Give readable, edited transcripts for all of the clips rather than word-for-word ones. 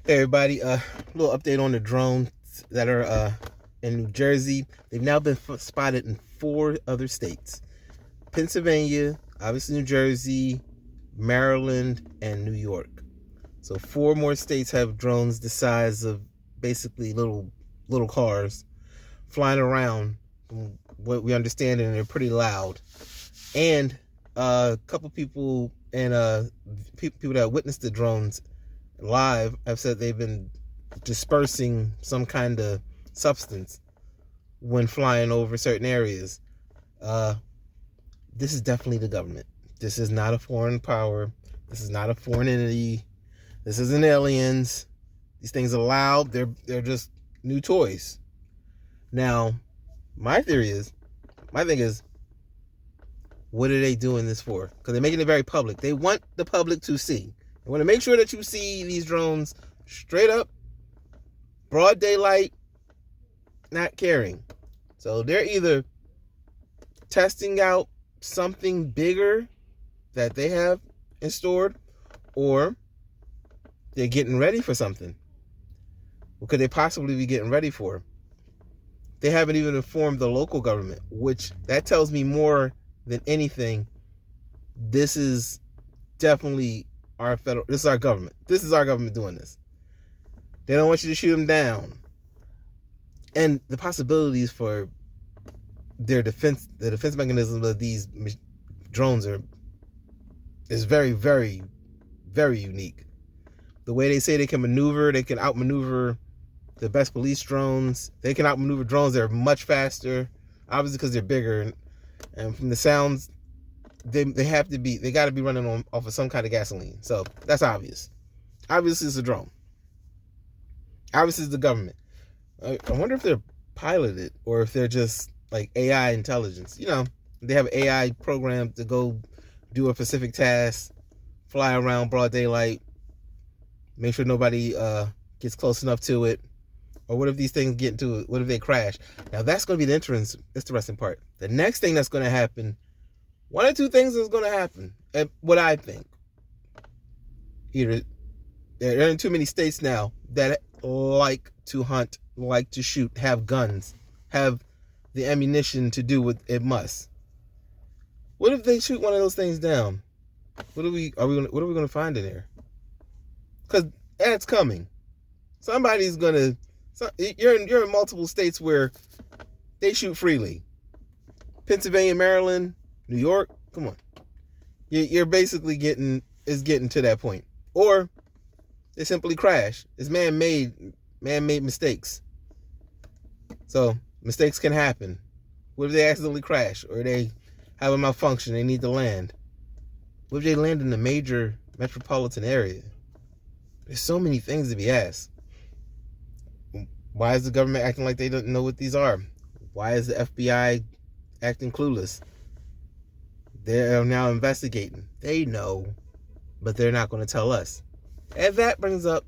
Hey everybody, little update on the drones that are in New Jersey. They've now been spotted in 4 other states: Pennsylvania, obviously New Jersey, Maryland, and New York. So 4 more states have drones the size of basically little cars flying around. From what we understand, and they're pretty loud. And a couple people and people that witnessed the drones live have said they've been dispersing some kind of substance when flying over certain areas. Uh, this is definitely the government. This is not a foreign power. This is not a foreign entity. This isn't aliens. These things are loud. They're just new toys. Now, my thing is, what are they doing this for? Because they're making it very public. They want the public to see. They want to make sure that you see these drones straight up, broad daylight, not caring. So they're either testing out something bigger that they have in stored, or they're getting ready for something. What could they possibly be getting ready for? They haven't even informed the local government, which that tells me more than anything. This is definitely this is our government. This is our government doing this. They don't want you to shoot them down. And the possibilities for the defense mechanisms of these drones is very, very, very unique. The way they say they can outmaneuver the best police drones. They can outmaneuver drones that are much faster, obviously because they're bigger. And from the sounds, they got to be running off of some kind of gasoline. So that's obvious. Obviously, it's a drone. Obviously, it's the government. I wonder if they're piloted or if they're just like AI intelligence. They have an AI program to go do a specific task, fly around broad daylight, make sure nobody gets close enough to it. Or what if these things get into it? What if they crash? Now, that's going to be the interesting part. The next thing that's going to happen, one or two things is going to happen. What I think. Either there are in too many states now that like to hunt, like to shoot, have guns, have the ammunition to do what it must. What if they shoot one of those things down? What are we going to find in there? Because that's coming. Somebody's going to. So you're in multiple states where they shoot freely. Pennsylvania, Maryland, New York. Come on, you're basically getting to that point, or they simply crash. It's man-made mistakes. So mistakes can happen. What if they accidentally crash, or they have a malfunction? They need to land. What if they land in a major metropolitan area? There's so many things to be asked. Why is the government acting like they don't know what these are? Why is the FBI acting clueless? They're now investigating. They know, but they're not going to tell us. And that brings up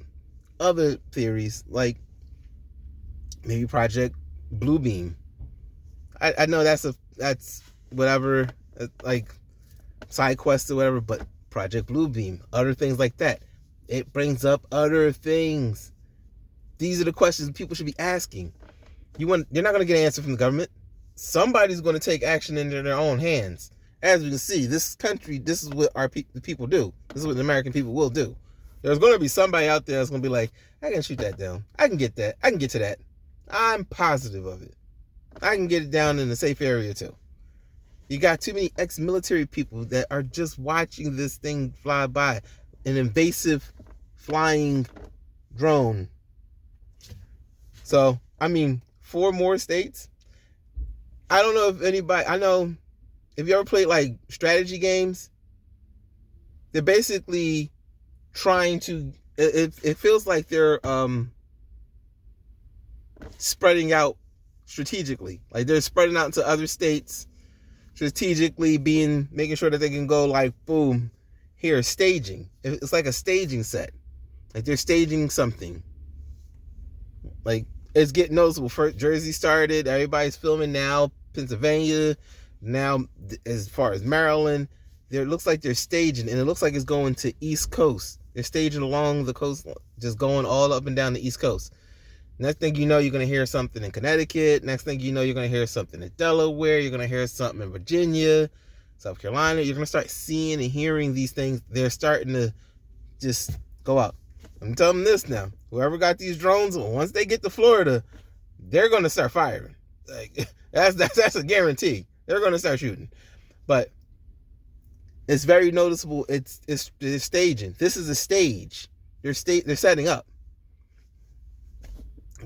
other theories, like maybe Project Bluebeam. I know that's whatever, like side quest or whatever, but Project Bluebeam, other things like that. It brings up other things. These are the questions people should be asking. You're not going to get an answer from the government. Somebody's going to take action into their own hands. As we can see, this country, this is what the people do. This is what the American people will do. There's going to be somebody out there that's going to be like, I can shoot that down. I can get that. I can get to that. I'm positive of it. I can get it down in a safe area too. You got too many ex-military people that are just watching this thing fly by. An invasive flying drone. So, 4 more states. I don't know if anybody, I know if you ever played like strategy games, they're basically trying to, it feels like they're spreading out strategically. Like they're spreading out into other states, strategically making sure that they can go like, boom, here, staging. It's like a staging set. Like they're staging something. Like, it's getting noticeable. First, Jersey started. Everybody's filming now. Pennsylvania. Now, as far as Maryland, it looks like they're staging, and it looks like it's going to East Coast. They're staging along the coast, just going all up and down the East Coast. Next thing you know, you're going to hear something in Connecticut. Next thing you know, you're going to hear something in Delaware. You're going to hear something in Virginia, South Carolina. You're going to start seeing and hearing these things. They're starting to just go out. I'm telling them this now. Whoever got these drones, once they get to Florida, they're going to start firing. Like that's a guarantee. They're going to start shooting. But it's very noticeable. It's staging. This is a stage. They're setting up.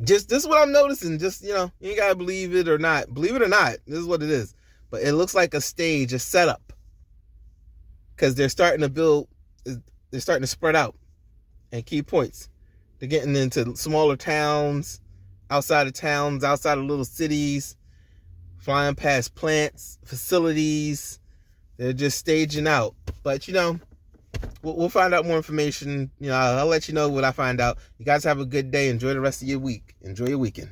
Just this is what I'm noticing. Just, you ain't gotta believe it or not. Believe it or not, this is what it is. But it looks like a stage, a setup. Because they're starting to build, they're starting to spread out and key points. They're getting into smaller towns, outside of little cities, flying past plants, facilities. They're just staging out. But we'll find out more information. I'll let you know what I find out. You guys have a good day. Enjoy the rest of your week. Enjoy your weekend.